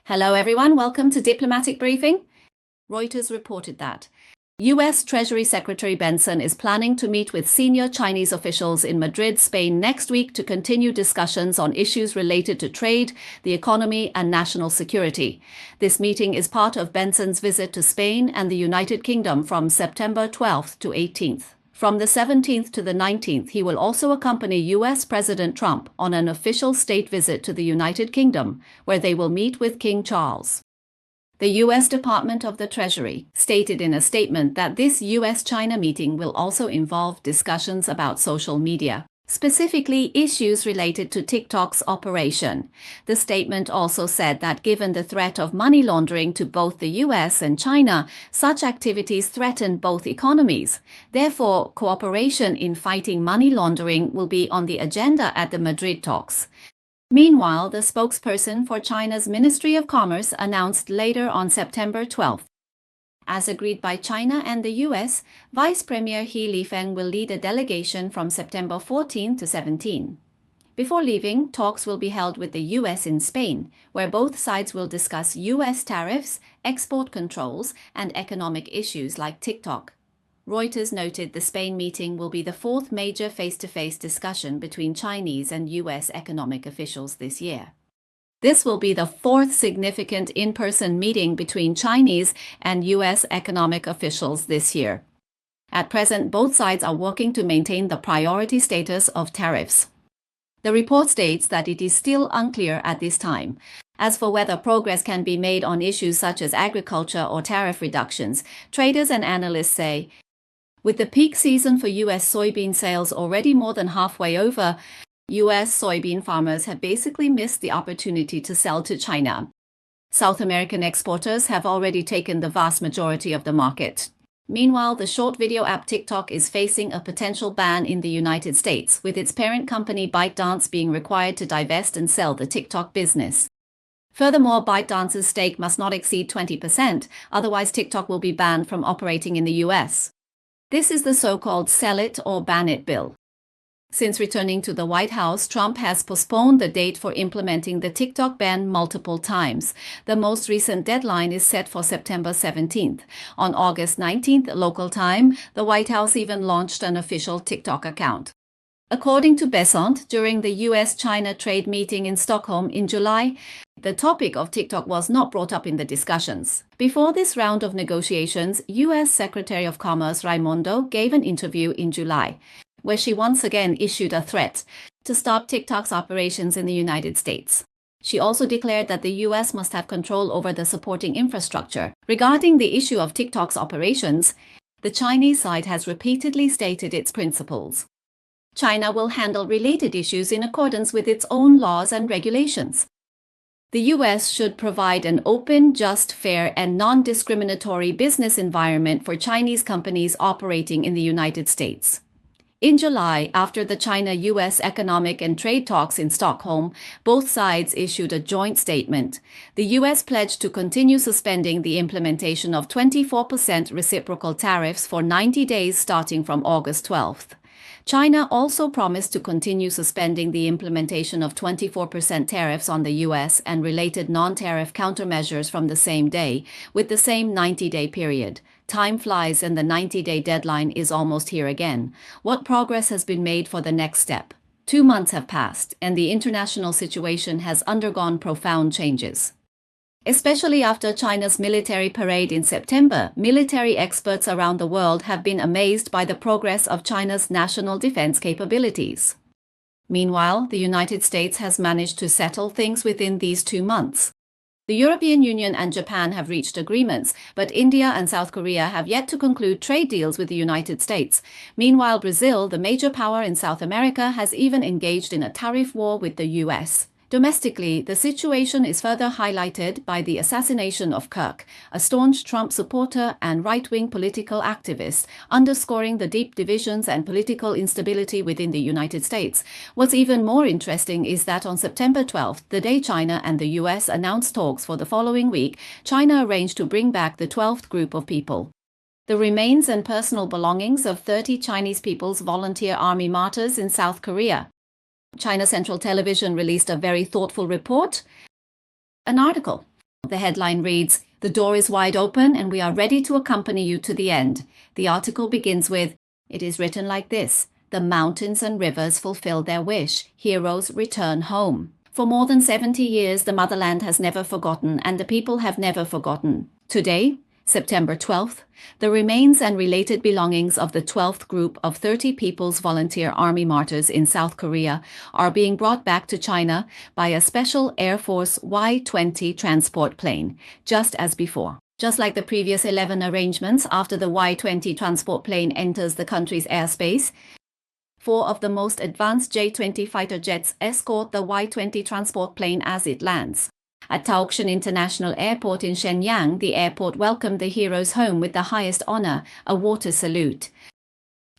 Hello everyone, welcome to Diplomatic Briefing. Reuters reported that U.S. Treasury Secretary Benson is planning to meet with senior Chinese officials in Madrid, Spain next week to continue discussions on issues related to trade, the economy, and national security. This meeting is part of Benson's visit to Spain and the United Kingdom from September 12th to 18th. From the 17th to the 19th, he will also accompany U.S. President Trump on an official state visit to the United Kingdom, where they will meet with King Charles. The U.S. Department of the Treasury stated in a statement that this U.S.-China meeting will also involve discussions about social media, specifically issues related to TikTok's operation. The statement also said that given the threat of money laundering to both the U.S. and China, such activities threaten both economies. Therefore, cooperation in fighting money laundering will be on the agenda at the Madrid talks. Meanwhile, the spokesperson for China's Ministry of Commerce announced later on September 12th. As agreed by China and the U.S., Vice Premier He Lifeng will lead a delegation from September 14 to 17. Before leaving, talks will be held with the U.S. in Spain, where both sides will discuss U.S. tariffs, export controls, and economic issues like TikTok. Reuters noted the Spain meeting will be the fourth major face-to-face discussion between Chinese and U.S. economic officials this year. This will be the fourth significant in-person meeting between Chinese and U.S. economic officials this year. At present, both sides are working to maintain the priority status of tariffs. The report states that it is still unclear at this time. As for whether progress can be made on issues such as agriculture or tariff reductions, traders and analysts say, with the peak season for U.S. soybean sales already more than halfway over, U.S. soybean farmers have basically missed the opportunity to sell to China. South American exporters have already taken the vast majority of the market. Meanwhile, the short video app TikTok is facing a potential ban in the United States, with its parent company ByteDance being required to divest and sell the TikTok business. Furthermore, ByteDance's stake must not exceed 20%, otherwise TikTok will be banned from operating in the U.S. This is the so-called Sell It or Ban It bill. Since returning to the White House, Trump has postponed the date for implementing the TikTok ban multiple times. The most recent deadline is set for September 17th. On August 19th local time, the White House even launched an official TikTok account. According to Besant, during the U.S.-China trade meeting in Stockholm in July, the topic of TikTok was not brought up in the discussions. Before this round of negotiations, U.S. Secretary of Commerce Raimondo gave an interview in July, where she once again issued a threat to stop TikTok's operations in the United States. She also declared that the U.S. must have control over the supporting infrastructure. Regarding the issue of TikTok's operations, the Chinese side has repeatedly stated its principles. China will handle related issues in accordance with its own laws and regulations. The U.S. should provide an open, just, fair, and non-discriminatory business environment for Chinese companies operating in the United States. In July, after the China-U.S. economic and trade talks in Stockholm, both sides issued a joint statement. The U.S. pledged to continue suspending the implementation of 24% reciprocal tariffs for 90 days starting from August 12th. China also promised to continue suspending the implementation of 24% tariffs on the U.S. and related non-tariff countermeasures from the same day, with the same 90-day period. Time flies and the 90-day deadline is almost here again. What progress has been made for the next step? 2 months have passed, and the international situation has undergone profound changes. Especially after China's military parade in September, military experts around the world have been amazed by the progress of China's national defense capabilities. Meanwhile, the United States has managed to settle things within these 2 months. The European Union and Japan have reached agreements, but India and South Korea have yet to conclude trade deals with the United States. Meanwhile, Brazil, the major power in South America, has even engaged in a tariff war with the U.S. Domestically, the situation is further highlighted by the assassination of Kirk, a staunch Trump supporter and right-wing political activist, underscoring the deep divisions and political instability within the United States. What's even more interesting is that on September 12th, the day China and the U.S. announced talks for the following week, China arranged to bring back the 12th group of people. The remains and personal belongings of 30 Chinese People's Volunteer Army martyrs in South Korea. China Central Television released a very thoughtful report. An article The headline reads, "The door is wide open and we are ready to accompany you to the end." The article begins with, "It is written like this. The mountains and rivers fulfill their wish. Heroes return home." For more than 70 years, the motherland has never forgotten and the people have never forgotten. Today, September 12th, the remains and related belongings of the 12th group of 30 People's Volunteer Army martyrs in South Korea are being brought back to China by a special Air Force Y-20 transport plane, just as before. Just like the previous 11 arrangements after the Y-20 transport plane enters the country's airspace, 4 of the most advanced J-20 fighter jets escort the Y-20 transport plane as it lands. At Taoxian International Airport in Shenyang, the airport welcomed the heroes home with the highest honor, a water salute.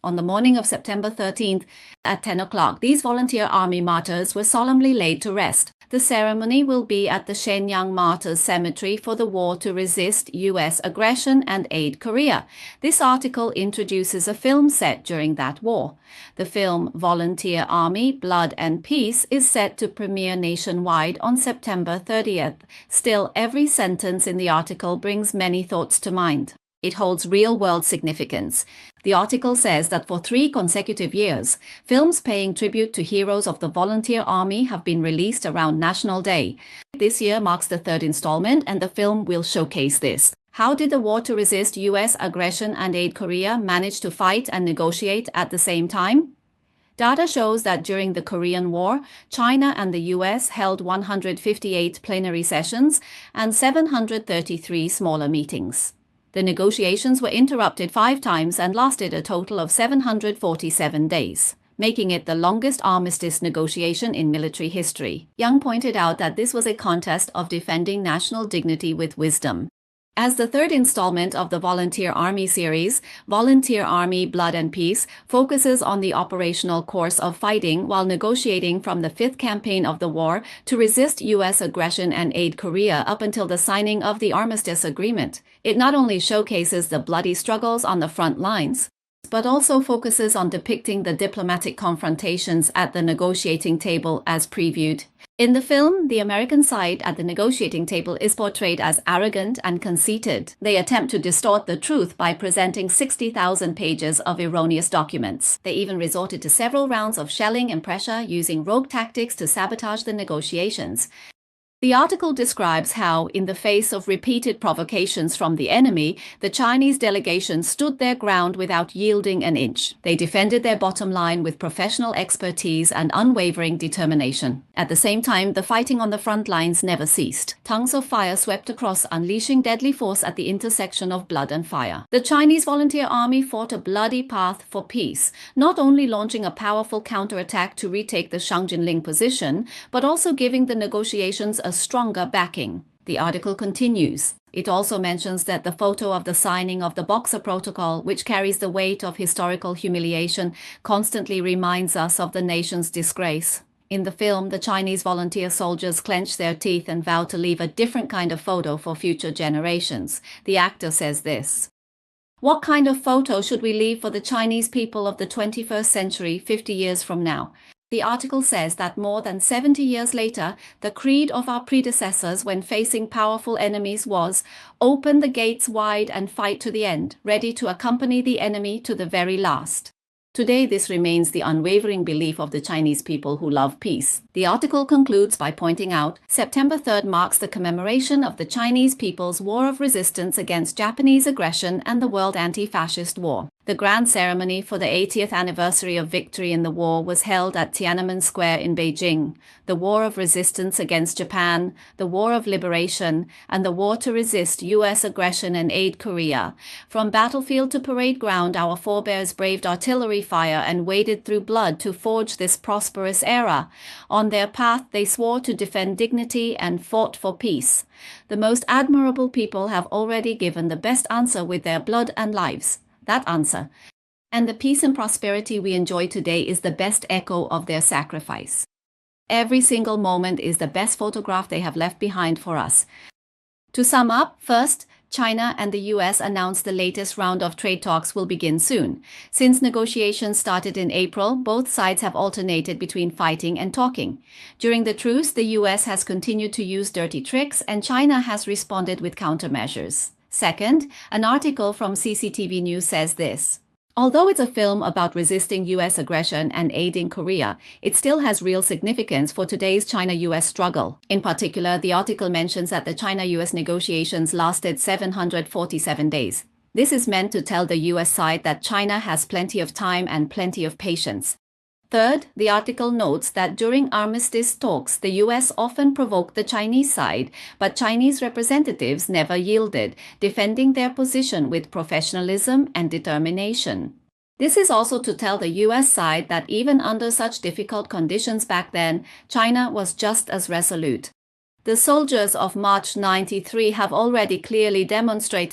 On the morning of September 13th, at 10 o'clock, these volunteer army martyrs were solemnly laid to rest. The ceremony will be at the Shenyang Martyrs Cemetery for the war to resist U.S. aggression and aid Korea. This article introduces a film set during that war. The film Volunteer Army, Blood and Peace is set to premiere nationwide on September 30th. Still, every sentence in the article brings many thoughts to mind. It holds real-world significance. The article says that for 3 consecutive years, films paying tribute to heroes of the volunteer army have been released around National Day. This year marks the 3rd installment, and the film will showcase this. How did the war to resist U.S. aggression and aid Korea manage to fight and negotiate at the same time? Data shows that during the Korean War, China and the U.S. held 158 plenary sessions and 733 smaller meetings. The negotiations were interrupted 5 times and lasted a total of 747 days, making it the longest armistice negotiation in military history. Young pointed out that this was a contest of defending national dignity with wisdom. As the 3rd installment of the Volunteer Army series, Volunteer Army Blood and Peace focuses on the operational course of fighting while negotiating from the 5th campaign of the war to resist U.S. aggression and aid Korea up until the signing of the Armistice Agreement. It not only showcases the bloody struggles on the front lines, but also focuses on depicting the diplomatic confrontations at the negotiating table as previewed. In the film, the American side at the negotiating table is portrayed as arrogant and conceited. They attempt to distort the truth by presenting 60,000 pages of erroneous documents. They even resorted to several rounds of shelling and pressure, using rogue tactics to sabotage the negotiations. The article describes how, in the face of repeated provocations from the enemy, the Chinese delegation stood their ground without yielding an inch. They defended their bottom line with professional expertise and unwavering determination. At the same time, the fighting on the front lines never ceased. Tongues of fire swept across, unleashing deadly force at the intersection of blood and fire. The Chinese volunteer army fought a bloody path for peace, not only launching a powerful counterattack to retake the Shangjinling position, but also giving the negotiations a stronger backing. The article continues. It also mentions that the photo of the signing of the Boxer Protocol, which carries the weight of historical humiliation, constantly reminds us of the nation's disgrace. In the film, the Chinese volunteer soldiers clench their teeth and vow to leave a different kind of photo for future generations. The actor says this: "What kind of photo should we leave for the Chinese people of the 21st century 50 years from now?" The article says that more than 70 years later, the creed of our predecessors when facing powerful enemies was, "Open the gates wide and fight to the end, ready to accompany the enemy to the very last." Today, this remains the unwavering belief of the Chinese people who love peace. The article concludes by pointing out, September 3rd marks the commemoration of the Chinese people's war of resistance against Japanese aggression and the World Anti-Fascist War. The grand ceremony for the 80th anniversary of victory in the war was held at Tiananmen Square in Beijing. The war of resistance against Japan, the war of liberation, and the war to resist U.S. aggression and aid Korea. From battlefield to parade ground, our forebears braved artillery fire and waded through blood to forge this prosperous era. On their path, they swore to defend dignity and fought for peace. The most admirable people have already given the best answer with their blood and lives. That answer. And the peace and prosperity we enjoy today is the best echo of their sacrifice. Every single moment is the best photograph they have left behind for us. To sum up, first, China and the US announced the latest round of trade talks will begin soon. Since negotiations started in April, both sides have alternated between fighting and talking. During the truce, the US has continued to use dirty tricks, and China has responded with countermeasures. Second, an article from CCTV News says this. Although it's a film about resisting US aggression and aiding Korea, it still has real significance for today's China-US struggle. In particular, the article mentions that the China-US negotiations lasted 747 days. This is meant to tell the US side that China has plenty of time and plenty of patience. Third, the article notes that during armistice talks, the US often provoked the Chinese side, but Chinese representatives never yielded, defending their position with professionalism and determination. This is also to tell the US side that even under such difficult conditions back then, China was just as resolute. The soldiers of March '93 have already clearly demonstrated